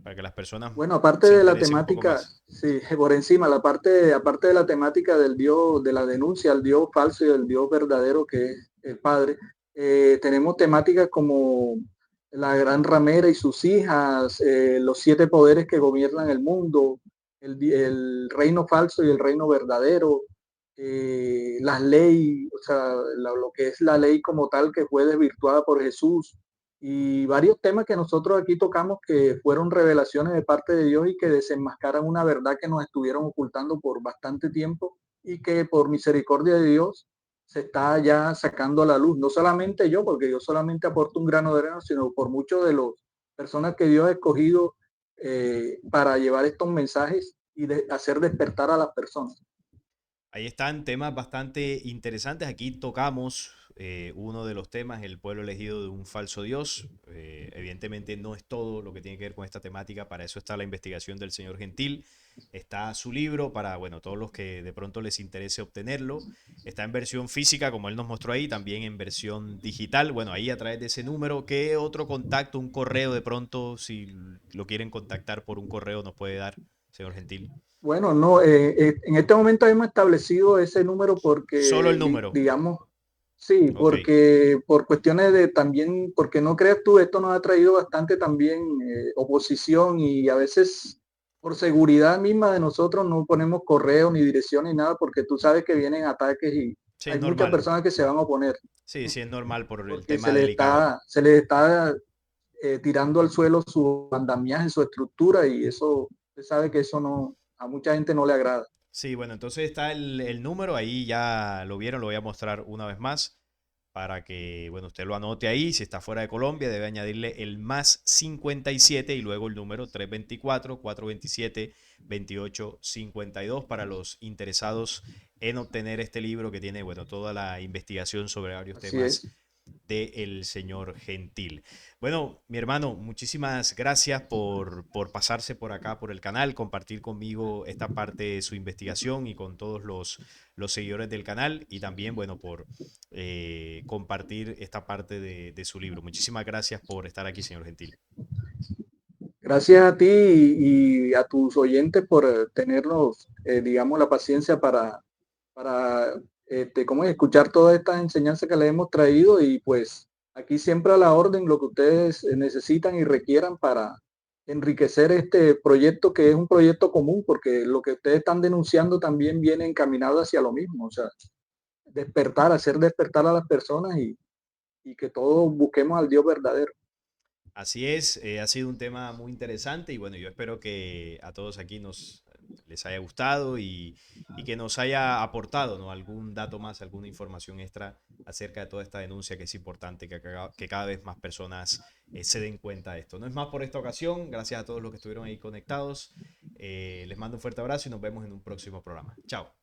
para que las personas Bueno, aparte se de la interesen un poco temática, más. sí, por encima, aparte de la temática del Dios, de la denuncia al Dios falso y al Dios verdadero que es el Padre, tenemos temáticas como la gran ramera y sus hijas, los siete poderes que gobiernan el mundo, el reino falso y el reino verdadero, las leyes, o sea, lo que es la ley como tal que fue desvirtuada por Jesús y varios temas que nosotros aquí tocamos que fueron revelaciones de parte de Dios y que desenmascaran una verdad que nos estuvieron ocultando por bastante tiempo y que por misericordia de Dios se está ya sacando a la luz. No solamente yo, porque yo solamente aporto un grano de arena, sino por muchos de las personas que Dios ha escogido para llevar estos mensajes y hacer despertar a las personas. Ahí están temas bastante interesantes. Aquí tocamos uno de los temas, el pueblo elegido de un falso Dios. Evidentemente no es todo lo que tiene que ver con esta temática. Para eso está la investigación del señor Gentil. Está su libro para, bueno, todos los que de pronto les interese obtenerlo. Está en versión física, como él nos mostró ahí, también en versión digital. Bueno, ahí a través de ese número. ¿Qué otro contacto, un correo de pronto, si lo quieren contactar por un correo, nos puede dar, señor Gentil? Bueno, no, en este momento hemos establecido ese número Solo porque, el número. digamos, sí, Ok. porque por cuestiones de también, porque no creas tú, esto nos ha traído bastante también oposición y a veces por seguridad misma de nosotros no ponemos correo ni dirección ni nada porque tú sabes que vienen ataques y Sí, es hay muchas normal. personas que se van a oponer Sí, sí, es normal por el porque tema delicado. se les está tirando al suelo su andamiaje, su estructura y eso, usted sabe que eso no, a mucha gente no le agrada. Sí, bueno, entonces está el número, ahí ya lo vieron, lo voy a mostrar una vez más para que, bueno, usted lo anote ahí. Si está fuera de Colombia, debe añadirle el más 57 y luego el número 324-427-2852 para los interesados en obtener este libro que tiene, bueno, toda la investigación sobre varios Así temas es. del señor Gentil. Bueno, mi hermano, muchísimas gracias por pasarse por acá, por el canal, compartir conmigo esta parte de su investigación y con todos los seguidores del canal y también, bueno, por compartir esta parte de su libro. Muchísimas gracias por estar aquí, señor Gentil. Gracias a ti y a tus oyentes por tenernos, digamos, la paciencia para ¿cómo es? Escuchar todas estas enseñanzas que les hemos traído y pues aquí siempre a la orden lo que ustedes necesitan y requieran para enriquecer este proyecto que es un proyecto común porque lo que ustedes están denunciando también viene encaminado hacia lo mismo, o sea, despertar, hacer despertar a las personas y que todos busquemos al Dios verdadero. Así es, ha sido un tema muy interesante y bueno, yo espero que a todos aquí les haya gustado y que nos haya aportado, ¿no? Algún dato más, alguna información extra acerca de toda esta denuncia que es importante que cada vez más personas se den cuenta de esto. No es más por esta ocasión, gracias a todos los que estuvieron ahí conectados. Les mando un fuerte abrazo y nos vemos en un próximo programa. Chao.